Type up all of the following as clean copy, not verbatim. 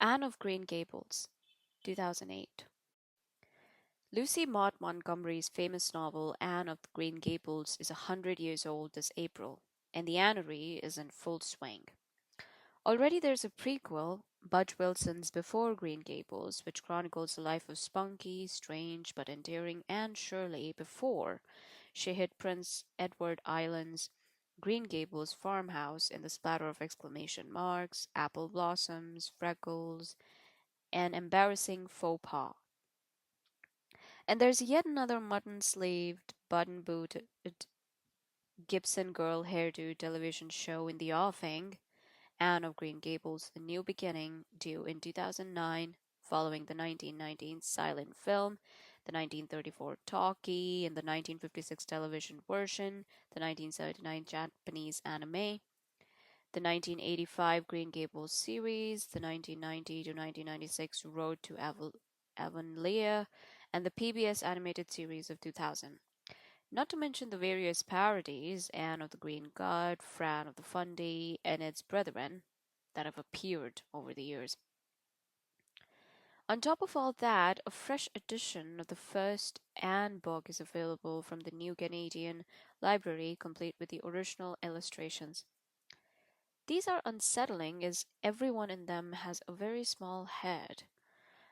Anne of Green Gables, 2008. Lucy Maud Montgomery's famous novel Anne of Green Gables is 100 years old this April, and the anniversary is in full swing. Already there's a prequel, Budge Wilson's Before Green Gables, which chronicles the life of spunky, strange, but endearing Anne Shirley before she hit Prince Edward Island's Green Gables farmhouse in the splatter of exclamation marks, apple blossoms, freckles, and embarrassing faux pas. And there's yet another mutton sleeved, button booted Gibson girl hairdo television show in the offing, Anne of Green Gables: A New Beginning, due in 2009, following the 1919 silent film, the 1934 talkie, and the 1956 television version, the 1979 Japanese anime, the 1985 Green Gables series, the 1990 to 1996 Road to Avonlea, and the PBS animated series of 2000. Not to mention the various parodies, Anne of the Green God, Fran of the Fundy, and its brethren, that have appeared over the years. On top of all that, a fresh edition of the first Anne book is available from the New Canadian Library, complete with the original illustrations. These are unsettling as everyone in them has a very small head.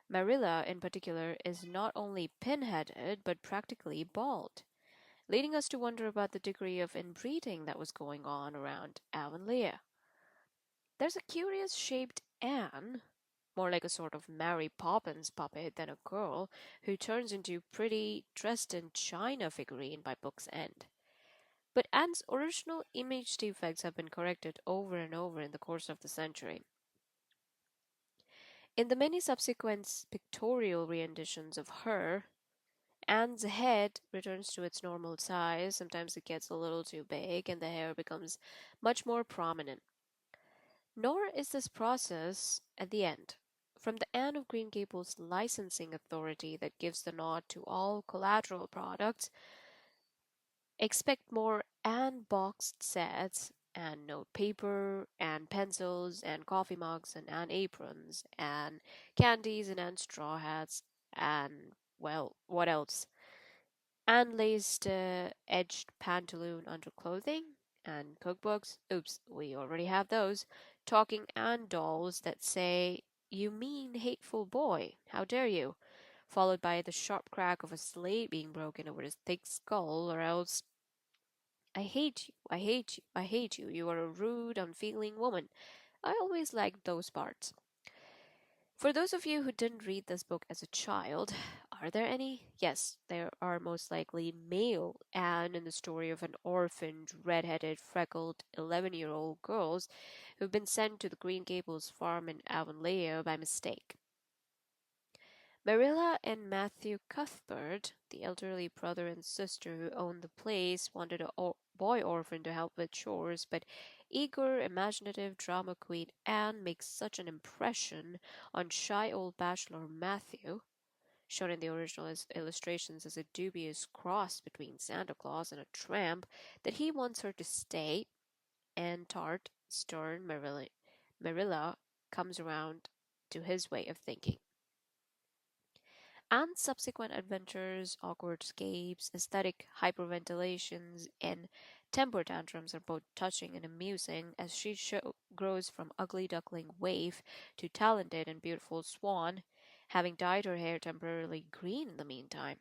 Marilla, in particular, is not only pinheaded but practically bald, leading us to wonder about the degree of inbreeding that was going on around Avonlea. There's a curious shaped Anne, more like a sort of Mary Poppins puppet than a girl, who turns into pretty dressed in china figurine by book's end. But Anne's original image defects have been corrected over and over in the course of the century. In the many subsequent pictorial renditions of her, Anne's head returns to its normal size. Sometimes it gets a little too big and the hair becomes much more prominent. Nor is this process at the end. From the Anne of Green Gables licensing authority that gives the nod to all collateral products, expect more Anne boxed sets and note paper and pencils and coffee mugs and Anne aprons and candies and Anne straw hats and, well, what else? Anne laced edged pantaloon underclothing and cookbooks. Oops, we already have those. Talking Anne dolls that say, "You mean hateful boy, how dare you?" Followed by the sharp crack of a slate being broken over his thick skull, or else, "I hate you, I hate you, I hate you, you are a rude, unfeeling woman." I always liked those parts. For those of you who didn't read this book as a child, are there any? Yes, there are most likely male Anne in the story of an orphaned, red-headed, freckled 11-year-old girls who've been sent to the Green Gables farm in Avonlea by mistake. Marilla and Matthew Cuthbert, the elderly brother and sister who owned the place, wanted a boy orphan to help with chores, but eager, imaginative drama queen Anne makes such an impression on shy old bachelor Matthew, shown in the original illustrations as a dubious cross between Santa Claus and a tramp, that he wants her to stay, and tart, stern Marilla comes around to his way of thinking. And subsequent adventures, awkward escapes, aesthetic hyperventilations, and temper tantrums are both touching and amusing as she grows from ugly duckling waif to talented and beautiful swan, having dyed her hair temporarily green in the meantime.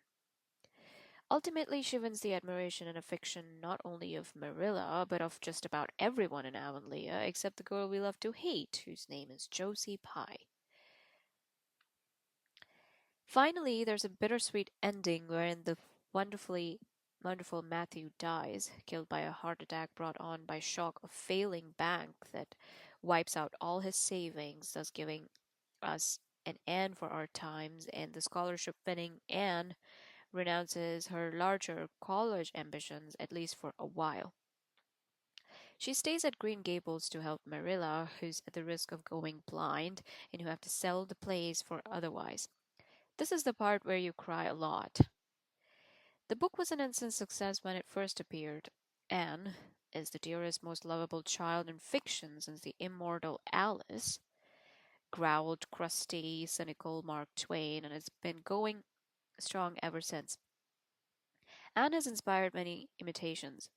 Ultimately, she wins the admiration and affection not only of Marilla, but of just about everyone in Avonlea, except the girl we love to hate, whose name is Josie Pye. Finally, there's a bittersweet ending wherein the wonderful Matthew dies, killed by a heart attack brought on by shock of failing bank that wipes out all his savings, thus giving us an Anne for our times, and the scholarship winning Anne renounces her larger college ambitions, at least for a while. She stays at Green Gables to help Marilla, who's at the risk of going blind and who have to sell the place for otherwise. This is the part where you cry a lot. The book was an instant success when it first appeared. Anne is the dearest, most lovable child in fiction since the immortal Alice. growled crusty, cynical Mark Twain, and has been going strong ever since. Anne has inspired many imitations.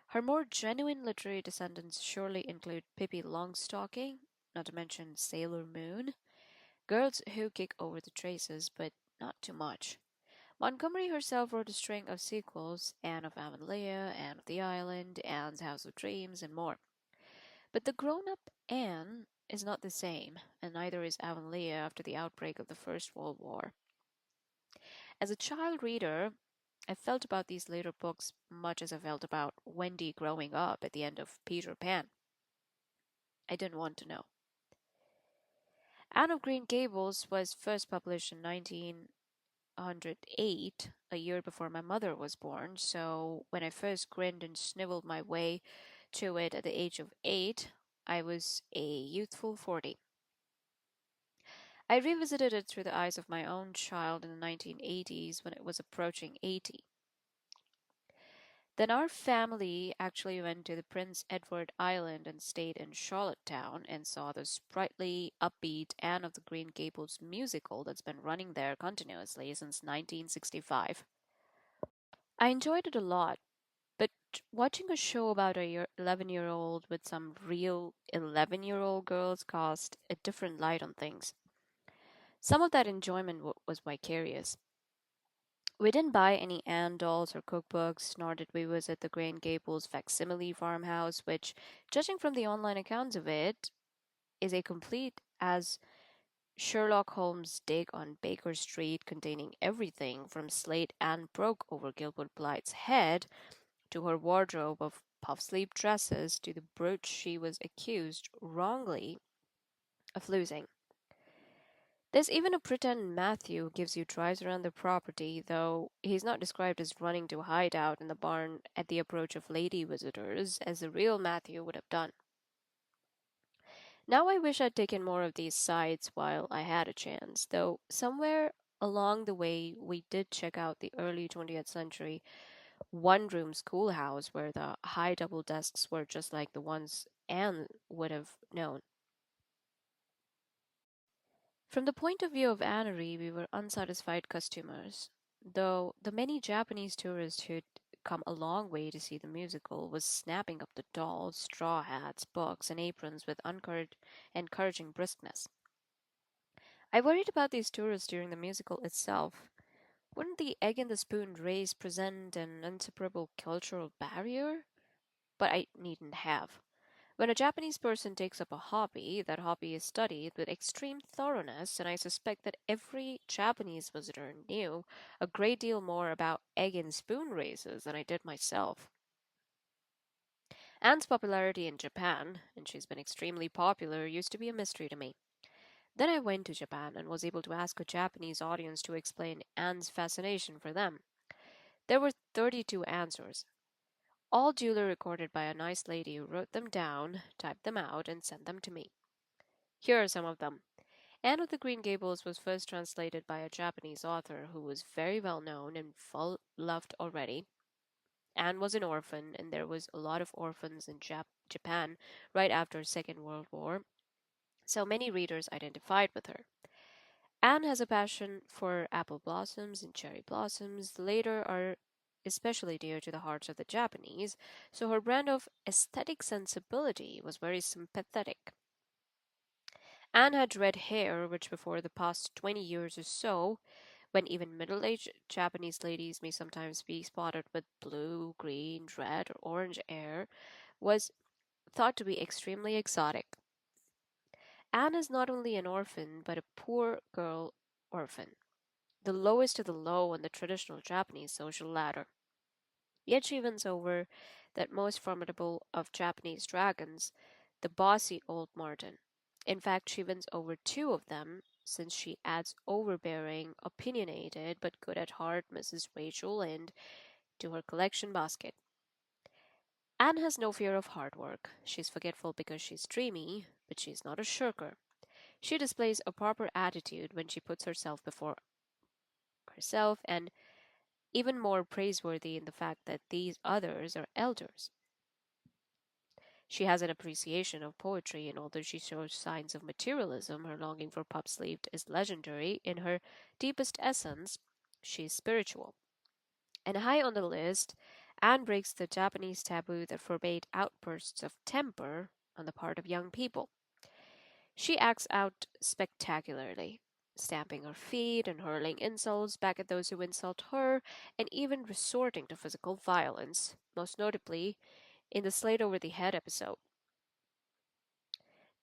Her more genuine literary descendants surely include Pippi Longstocking, not to mention Sailor Moon, girls who kick over the traces, but not too much. Montgomery herself wrote a string of sequels: Anne of Avonlea, Anne of the Island, Anne's House of Dreams, and more. But the grown up Anne is not the same, and neither is Avonlea after the outbreak of the First World War. As a child reader, I felt about these later books much as I felt about Wendy growing up at the end of Peter Pan. I didn't want to know. Anne of Green Gables was first published in 1908, a year before my mother was born, so when I first grinned and snivelled my way to it at the age of 8, I was a youthful 40. I revisited it through the eyes of my own child in the 1980s when it was approaching 80. Then our family actually went to the Prince Edward Island and stayed in Charlottetown and saw the sprightly, upbeat Anne of the Green Gables musical that's been running there continuously since 1965. I enjoyed it a lot, but watching a show about a 11-year-old with some real 11-year-old girls cast a different light on things. Some of that enjoyment was vicarious. We didn't buy any Anne dolls or cookbooks, nor did we visit the Green Gables facsimile farmhouse, which, judging from the online accounts of it, is a complete as Sherlock Holmes dig on Baker Street, containing everything from slate Anne broke over Gilbert Blythe's head to her wardrobe of puff sleeve dresses to the brooch she was accused wrongly of losing. There's even a pretend Matthew who gives you drives around the property, though he's not described as running to hide out in the barn at the approach of lady visitors, as the real Matthew would have done. Now I wish I'd taken more of these sites while I had a chance, though somewhere along the way we did check out the early 20th century one-room schoolhouse where the high double desks were just like the ones Anne would have known. From the point of view of Annery, we were unsatisfied customers, though the many Japanese tourists who'd come a long way to see the musical was snapping up the dolls, straw hats, books, and aprons with encouraging briskness. I worried about these tourists during the musical itself. Wouldn't the egg and the spoon race present an insuperable cultural barrier? But I needn't have. When a Japanese person takes up a hobby, that hobby is studied with extreme thoroughness, and I suspect that every Japanese visitor knew a great deal more about egg and spoon races than I did myself. Anne's popularity in Japan, and she's been extremely popular, used to be a mystery to me. Then I went to Japan and was able to ask a Japanese audience to explain Anne's fascination for them. There were 32 answers, all duly recorded by a nice lady who wrote them down, typed them out, and sent them to me. Here are some of them. Anne of the Green Gables was first translated by a Japanese author who was very well known and well loved already. Anne was an orphan, and there was a lot of orphans in Japan right after Second World War, so many readers identified with her. Anne has a passion for apple blossoms and cherry blossoms. The latter are especially dear to the hearts of the Japanese, so her brand of aesthetic sensibility was very sympathetic. Anne had red hair, which before the past 20 years or so, when even middle aged Japanese ladies may sometimes be spotted with blue, green, red, or orange hair, was thought to be extremely exotic. Anne is not only an orphan, but a poor girl orphan, the lowest of the low on the traditional Japanese social ladder. Yet she wins over that most formidable of Japanese dragons, the bossy old Martin. In fact, she wins over two of them, since she adds overbearing, opinionated, but good at heart Mrs. Rachel Lynde to her collection basket. Anne has no fear of hard work. She's forgetful because she's dreamy, but she's not a shirker. She displays a proper attitude when she puts herself before herself, and even more praiseworthy in the fact that these others are elders. She has an appreciation of poetry, and although she shows signs of materialism, her longing for pup sleep is legendary. In her deepest essence, she is spiritual. And high on the list, Anne breaks the Japanese taboo that forbade outbursts of temper on the part of young people. She acts out spectacularly, stamping her feet and hurling insults back at those who insult her, and even resorting to physical violence, most notably in the Slate Over the Head episode.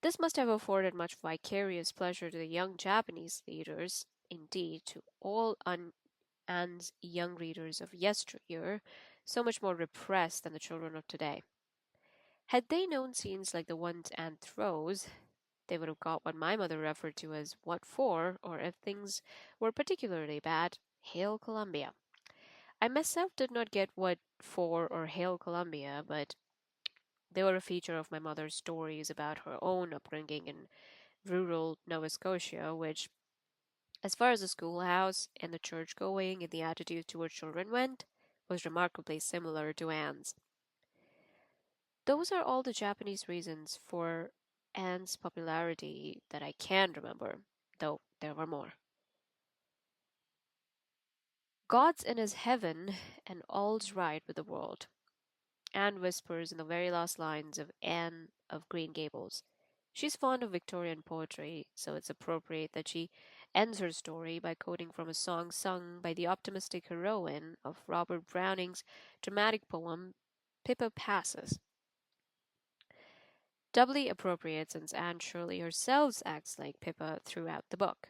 This must have afforded much vicarious pleasure to the young Japanese readers, indeed to all Anne's young readers of yesteryear, so much more repressed than the children of today. Had they known scenes like the ones Anne throws, they would have got what my mother referred to as what for, or if things were particularly bad, Hail Columbia. I myself did not get what for or Hail Columbia, but they were a feature of my mother's stories about her own upbringing in rural Nova Scotia, which, as far as the schoolhouse and the church going and the attitude toward children went, was remarkably similar to Anne's. Those are all the Japanese reasons for Anne's popularity that I can remember, though there were more. God's in his heaven and all's right with the world, Anne whispers in the very last lines of Anne of Green Gables. She's fond of Victorian poetry, so it's appropriate that she ends her story by quoting from a song sung by the optimistic heroine of Robert Browning's dramatic poem Pippa Passes. Doubly appropriate since Anne Shirley herself acts like Pippa throughout the book.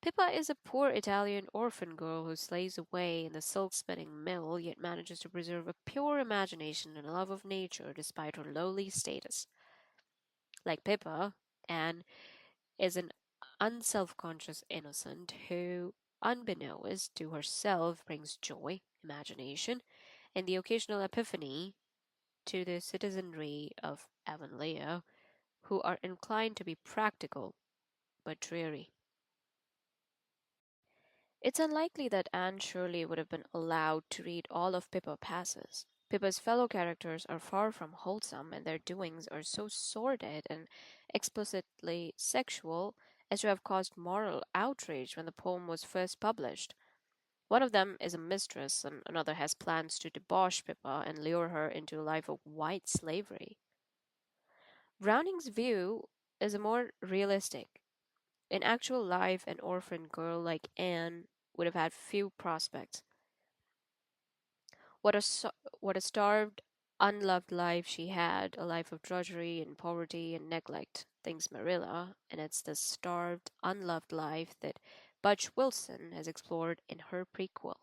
Pippa is a poor Italian orphan girl who slaves away in the silk spinning mill, yet manages to preserve a pure imagination and a love of nature despite her lowly status. Like Pippa, Anne is an unself conscious innocent who, unbeknownst to herself, brings joy, imagination, and the occasional epiphany to the citizenry of Avonlea, who are inclined to be practical but dreary. It's unlikely that Anne Shirley would have been allowed to read all of Pippa Passes. Pippa's fellow characters are far from wholesome, and their doings are so sordid and explicitly sexual as to have caused moral outrage when the poem was first published. One of them is a mistress, and another has plans to debauch Pippa and lure her into a life of white slavery. Browning's view is a more realistic. In actual life, an orphan girl like Anne would have had few prospects. What a, what a starved, unloved life she had, a life of drudgery and poverty and neglect, thinks Marilla, and it's the starved, unloved life that Budge Wilson has explored in her prequel.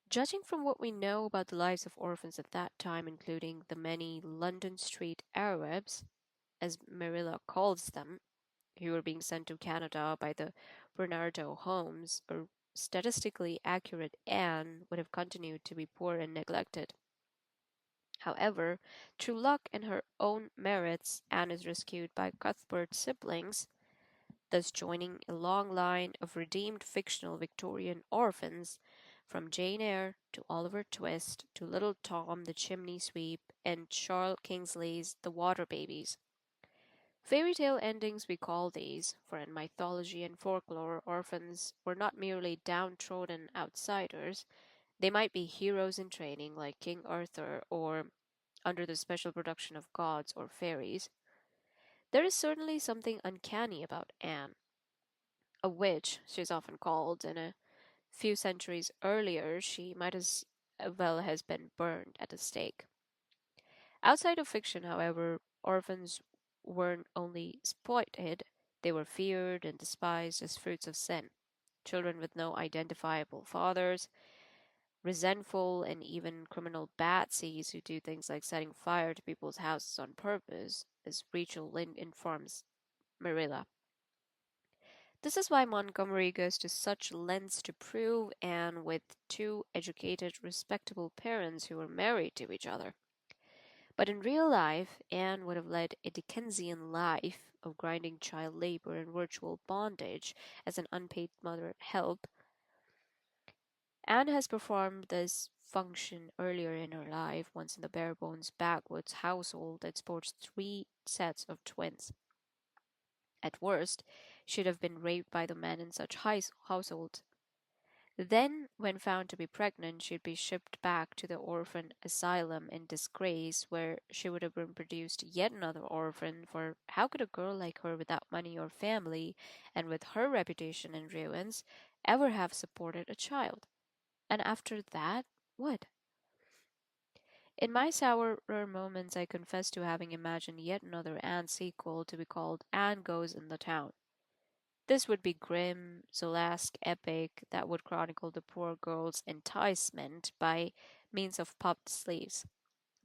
Judging from what we know about the lives of orphans at that time, including the many London Street Arabs, as Marilla calls them, who were being sent to Canada by the Bernardo homes, a statistically accurate Anne would have continued to be poor and neglected. However, through luck and her own merits, Anne is rescued by Cuthbert's siblings, thus joining a long line of redeemed fictional Victorian orphans, from Jane Eyre to Oliver Twist to Little Tom the Chimney Sweep and Charles Kingsley's The Water Babies. Fairy tale endings we call these, for in mythology and folklore, orphans were not merely downtrodden outsiders, they might be heroes in training like King Arthur or under the special protection of gods or fairies. There is certainly something uncanny about Anne, a witch she is often called, and a few centuries earlier she might as well has been burned at the stake. Outside of fiction, however, orphans weren't only exploited, they were feared and despised as fruits of sin. Children with no identifiable fathers, resentful and even criminal batsies who do things like setting fire to people's houses on purpose, as Rachel Lynde informs Marilla. This is why Montgomery goes to such lengths to prove Anne with two educated, respectable parents who were married to each other. But in real life, Anne would have led a Dickensian life of grinding child labor and virtual bondage as an unpaid mother help. Anne has performed this function earlier in her life, once in the bare bones backwoods household that sports three sets of twins. At worst, she'd have been raped by the men in such households. Then, when found to be pregnant, she'd be shipped back to the orphan asylum in disgrace, where she would have been produced yet another orphan. For how could a girl like her, without money or family, and with her reputation in ruins, ever have supported a child? And after that, what? In my sourer moments, I confess to having imagined yet another Anne sequel to be called Anne Goes in the Town. This would be grim, Zolasque epic that would chronicle the poor girl's enticement by means of puffed sleeves,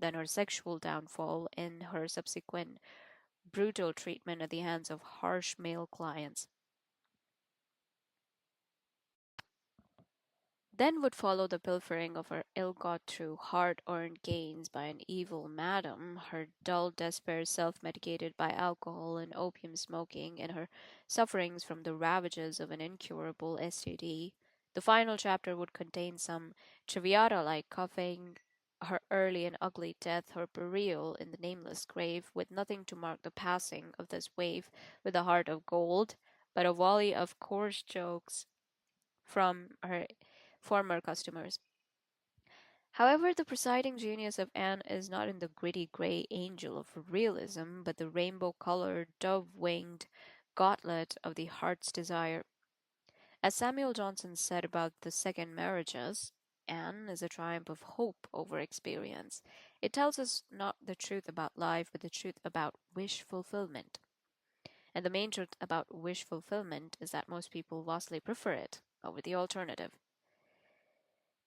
then her sexual downfall and her subsequent brutal treatment at the hands of harsh male clients. Then would follow the pilfering of her ill-got-through, hard-earned gains by an evil madam, her dull despair self-medicated by alcohol and opium smoking, and her sufferings from the ravages of an incurable STD. The final chapter would contain some Traviata-like coughing, her early and ugly death, her burial in the nameless grave, with nothing to mark the passing of this waif with a heart of gold, but a volley of coarse jokes from her former customers. However, the presiding genius of Anne is not in the gritty grey angel of realism, but the rainbow coloured, dove winged gauntlet of the heart's desire. As Samuel Johnson said about the second marriages, Anne is a triumph of hope over experience. It tells us not the truth about life, but the truth about wish fulfillment. And the main truth about wish fulfillment is that most people vastly prefer it over the alternative.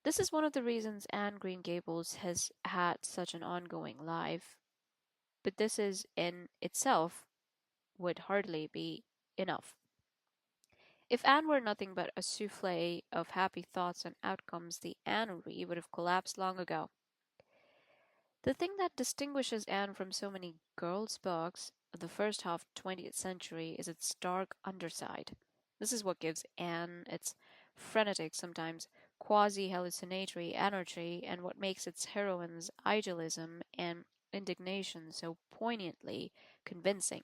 This is one of the reasons Anne Green Gables has had such an ongoing life, but this is in itself would hardly be enough. If Anne were nothing but a souffle of happy thoughts and outcomes, the Annery would have collapsed long ago. The thing that distinguishes Anne from so many girls' books of the first half 20th century is its dark underside. This is what gives Anne its frenetic, sometimes quasi-hallucinatory energy, and what makes its heroines' idealism and indignation so poignantly convincing.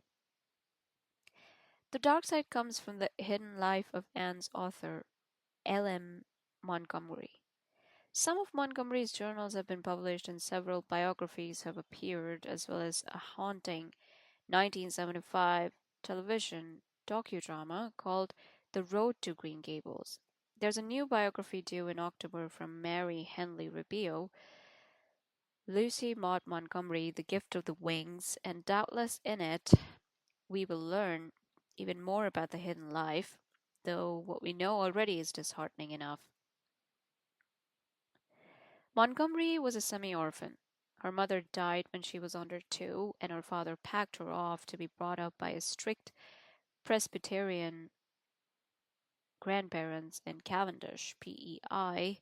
The dark side comes from the hidden life of Anne's author, L.M. Montgomery. Some of Montgomery's journals have been published and several biographies have appeared, as well as a haunting 1975 television docudrama called The Road to Green Gables. There's a new biography due in October from Mary Henley Rubio, Lucy Maud Montgomery, The Gift of the Wings, and doubtless in it we will learn even more about the hidden life, though what we know already is disheartening enough. Montgomery was a semi-orphan. Her mother died when she was under 2, and her father packed her off to be brought up by a strict Presbyterian grandparents in Cavendish, PEI.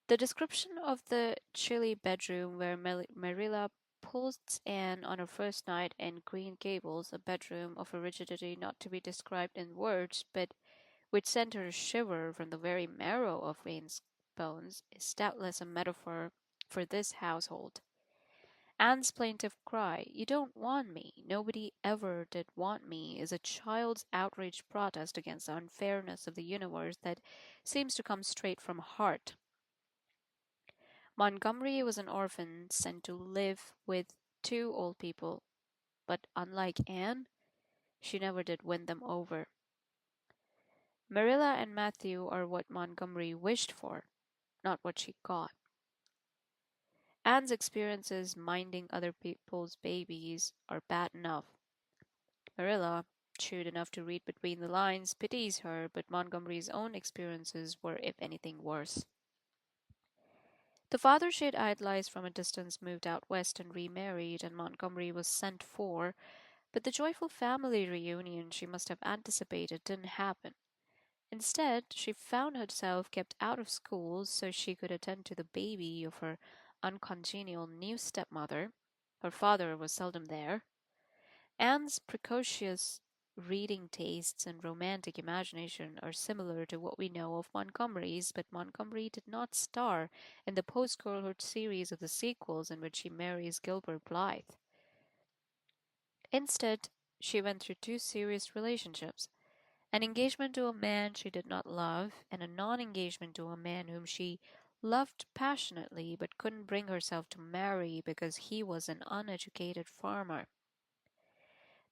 The description of the chilly bedroom where Marilla pulls Anne on her first night in Green Gables, a bedroom of a rigidity not to be described in words, but which sent her a shiver from the very marrow of Anne's bones, is doubtless a metaphor for this household. Anne's plaintive cry, "You don't want me, nobody ever did want me," is a child's outraged protest against the unfairness of the universe that seems to come straight from heart. Montgomery was an orphan sent to live with 2 old people, but unlike Anne, she never did win them over. Marilla and Matthew are what Montgomery wished for, not what she got. Anne's experiences minding other people's babies are bad enough. Marilla, shrewd enough to read between the lines, pities her, but Montgomery's own experiences were, if anything, worse. The father she had idolized from a distance moved out west and remarried, and Montgomery was sent for, but the joyful family reunion she must have anticipated didn't happen. Instead, she found herself kept out of school so she could attend to the baby of her uncongenial new stepmother. Her father was seldom there. Anne's precocious reading tastes and romantic imagination are similar to what we know of Montgomery's, but Montgomery did not star in the post girlhood series of the sequels in which she marries Gilbert Blythe. Instead, she went through two serious relationships: an engagement to a man she did not love, and a non engagement to a man whom she loved passionately but couldn't bring herself to marry because he was an uneducated farmer.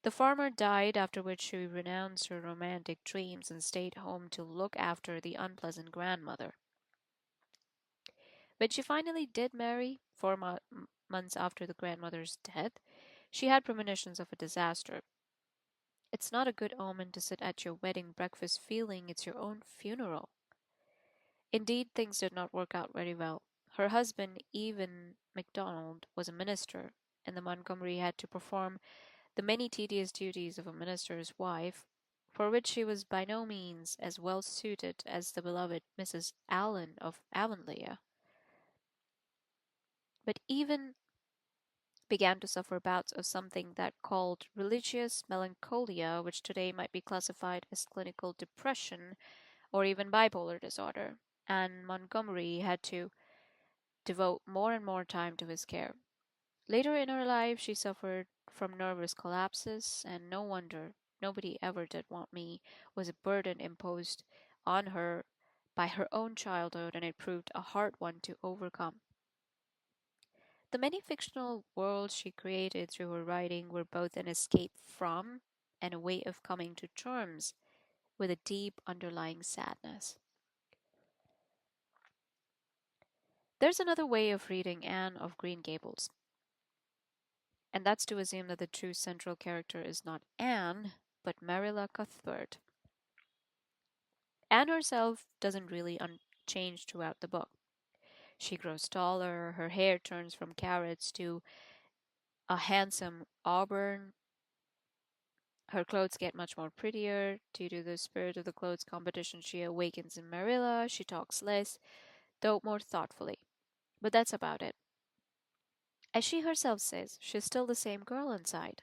The farmer died, after which she renounced her romantic dreams and stayed home to look after the unpleasant grandmother. When she finally did marry, 4 months after the grandmother's death, she had premonitions of a disaster. It's not a good omen to sit at your wedding breakfast feeling it's your own funeral. Indeed, things did not work out very well. Her husband, Evan MacDonald, was a minister, and the Montgomery had to perform the many tedious duties of a minister's wife, for which she was by no means as well suited as the beloved Mrs. Allen of Avonlea. But Evan began to suffer bouts of something that called religious melancholia, which today might be classified as clinical depression or even bipolar disorder, and Montgomery had to devote more and more time to his care. Later in her life, she suffered from nervous collapses, and no wonder "Nobody Ever Did Want Me" was a burden imposed on her by her own childhood, and it proved a hard one to overcome. The many fictional worlds she created through her writing were both an escape from and a way of coming to terms with a deep underlying sadness. There's another way of reading Anne of Green Gables, and that's to assume that the true central character is not Anne, but Marilla Cuthbert. Anne herself doesn't really change throughout the book. She grows taller, her hair turns from carrots to a handsome auburn, her clothes get much more prettier due to the spirit of the clothes competition she awakens in Marilla. She talks less, though more thoughtfully. But that's about it. As she herself says, she's still the same girl inside.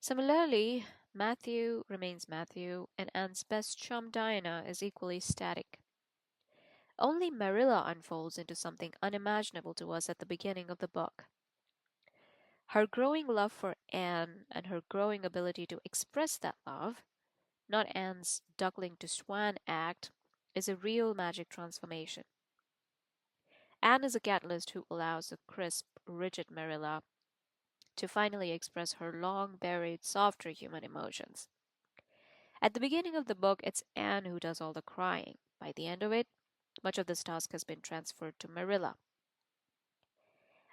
Similarly, Matthew remains Matthew, and Anne's best chum Diana is equally static. Only Marilla unfolds into something unimaginable to us at the beginning of the book. Her growing love for Anne and her growing ability to express that love, not Anne's duckling to swan act, is a real magic transformation. Anne is a catalyst who allows the crisp, rigid Marilla to finally express her long buried, softer human emotions. At the beginning of the book, it's Anne who does all the crying. By the end of it, much of this task has been transferred to Marilla.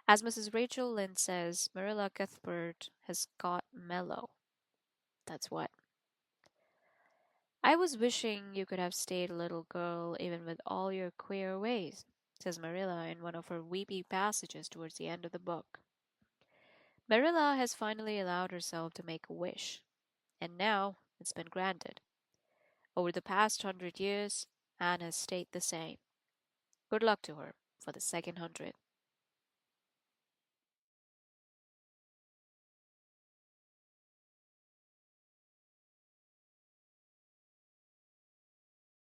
As Mrs. Rachel Lynde says, Marilla Cuthbert has got mellow. That's what. "I was wishing you could have stayed a little girl, even with all your queer ways," says Marilla in one of her weepy passages towards the end of the book. Marilla has finally allowed herself to make a wish, and now it's been granted. Over the past 100 years, Anne has stayed the same. Good luck to her for the second 100.